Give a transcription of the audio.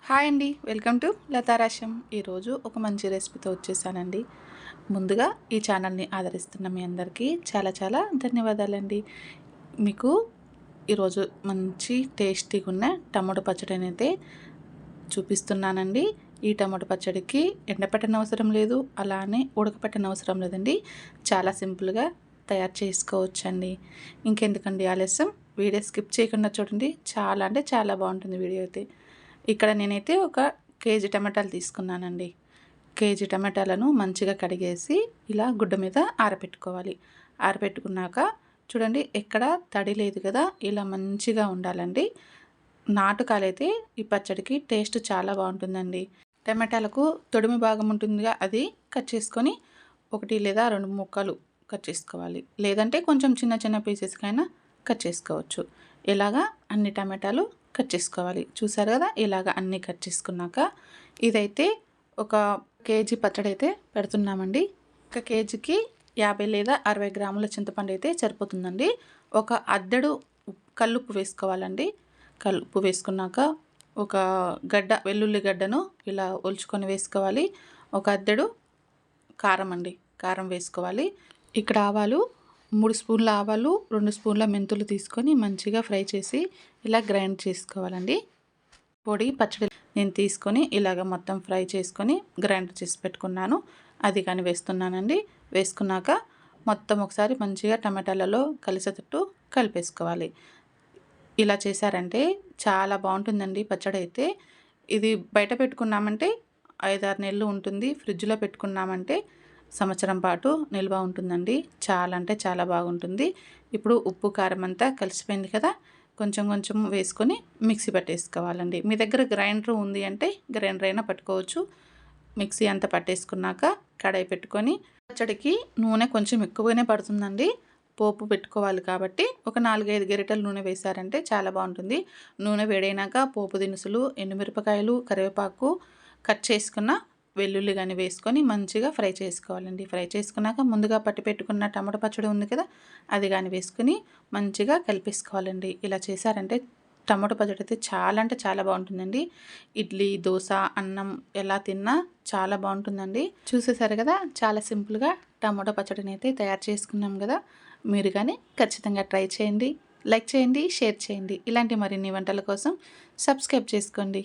Hi అండి. Welcome to లతారాశం. ఈరోజు ఒక మంచి రెసిపీతో వచ్చేసానండి. ముందుగా ఈ ఛానల్ని ఆదరిస్తున్న మీ అందరికీ చాలా చాలా ధన్యవాదాలండి. మీకు ఈరోజు మంచి టేస్టీగా ఉన్న టమాటో పచ్చడిని అయితే చూపిస్తున్నానండి. ఈ టమాటో పచ్చడికి ఎండపెట్టనవసరం లేదు, అలానే ఉడకపెట్టనవసరం లేదండి. చాలా సింపుల్గా తయారు చేసుకోవచ్చండి. ఇంకెందుకండి ఆలస్యం, వీడియో స్కిప్ చేయకుండా చూడండి. చాలా అంటే చాలా బాగుంటుంది వీడియో అయితే. ఇక్కడ నేనైతే ఒక కేజీ టమాటాలు తీసుకున్నానండి. కేజీ టమాటాలను మంచిగా కడిగేసి ఇలా గుడ్డ మీద ఆరబెట్టుకోవాలి. ఆరబెట్టుకున్నాక చూడండి, ఎక్కడ తడి లేదు కదా, ఇలా మంచిగా ఉండాలండి. నాటుకాలైతే ఈ పచ్చడికి టేస్ట్ చాలా బాగుంటుందండి. టమాటాలకు తొడిమి భాగం ఉంటుందిగా, అది కట్ చేసుకొని 1 లేదా 2 ముక్కలు కట్ చేసుకోవాలి. లేదంటే కొంచెం చిన్న చిన్న పీసెస్కైనా కట్ చేసుకోవచ్చు. ఇలాగా అన్ని టమాటాలు కట్ చేసుకోవాలి. చూసారు కదా, ఇలాగ అన్నీ కట్ చేసుకున్నాక ఇదైతే ఒక కేజీ పచ్చడి అయితే పెడుతున్నామండి. ఒక కేజీకి 50 లేదా 60 గ్రాముల చింతపండు అయితే సరిపోతుందండి. ఒక అద్దెడు కల్లుప్పు వేసుకోవాలండి. కల్లుప్పు వేసుకున్నాక ఒక వెల్లుల్లి గడ్డను ఇలా ఒలుచుకొని వేసుకోవాలి. ఒక అద్దెడు కారం అండి, కారం వేసుకోవాలి. ఇక్కడ ఆవాలు 3 స్పూన్ల ఆవాలు, 2 స్పూన్ల మెంతులు తీసుకొని మంచిగా ఫ్రై చేసి ఇలా గ్రైండ్ చేసుకోవాలండి. పొడి పచ్చడి నేను తీసుకొని ఇలాగ మొత్తం ఫ్రై చేసుకొని గ్రైండ్ చేసి పెట్టుకున్నాను. అది కానీ వేస్తున్నానండి. వేసుకున్నాక మొత్తం ఒకసారి మంచిగా టమాటాలలో కలిసేటట్టు కలిపేసుకోవాలి. ఇలా చేశారంటే చాలా బాగుంటుందండి పచ్చడి అయితే. ఇది బయట పెట్టుకున్నామంటే 5-6 నెలలు ఉంటుంది. ఫ్రిడ్జ్లో పెట్టుకున్నామంటే సంవత్సరం పాటు నిల్వ ఉంటుందండి. చాలా అంటే చాలా బాగుంటుంది. ఇప్పుడు ఉప్పు కారం అంతా కలిసిపోయింది కదా, కొంచెం కొంచెం వేసుకొని మిక్సీ పట్టేసుకోవాలండి. మీ దగ్గర గ్రైండర్ ఉంది అంటే గ్రైండర్ అయినా పట్టుకోవచ్చు. మిక్సీ అంతా పట్టేసుకున్నాక కడాయి పెట్టుకొని, పచ్చడికి నూనె కొంచెం ఎక్కువగానే పడుతుందండి. పోపు పెట్టుకోవాలి కాబట్టి ఒక 4-5 గరిటెల నూనె వేశారంటే చాలా బాగుంటుంది. నూనె వేడైనాక పోపు దినుసులు, ఎండుమిరపకాయలు, కరివేపాకు, కట్ చేసుకున్న వెల్లుల్లి కానీ వేసుకొని మంచిగా ఫ్రై చేసుకోవాలండి. ఫ్రై చేసుకున్నాక ముందుగా పట్టి పెట్టుకున్న టమాటో పచ్చడి ఉంది కదా, అది కానీ వేసుకుని మంచిగా కలిపేసుకోవాలండి. ఇలా చేశారంటే టమాటో పచ్చడి అయితే చాలా అంటే చాలా బాగుంటుందండి. ఇడ్లీ, దోశ, అన్నం ఎలా తిన్నా చాలా బాగుంటుందండి. చూసేసారు కదా, చాలా సింపుల్గా టమాటో పచ్చడిని అయితే తయారు చేసుకున్నాం కదా. మీరు కానీ ఖచ్చితంగా ట్రై చేయండి. లైక్ చేయండి, షేర్ చేయండి. ఇలాంటి మరిన్ని వంటల కోసం సబ్స్క్రైబ్ చేసుకోండి.